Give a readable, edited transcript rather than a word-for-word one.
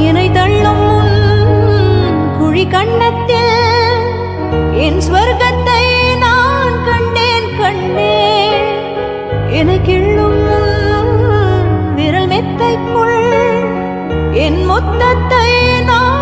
என்னை தள்ளும் குழி கண்ணத்தில் என் ஸ்வர்க்கத்தை நான் கண்டேன் கண்டேன். என்னை கிள்ளும் விரல் மெத்தைக்குள் என் முத்தத்தை நான்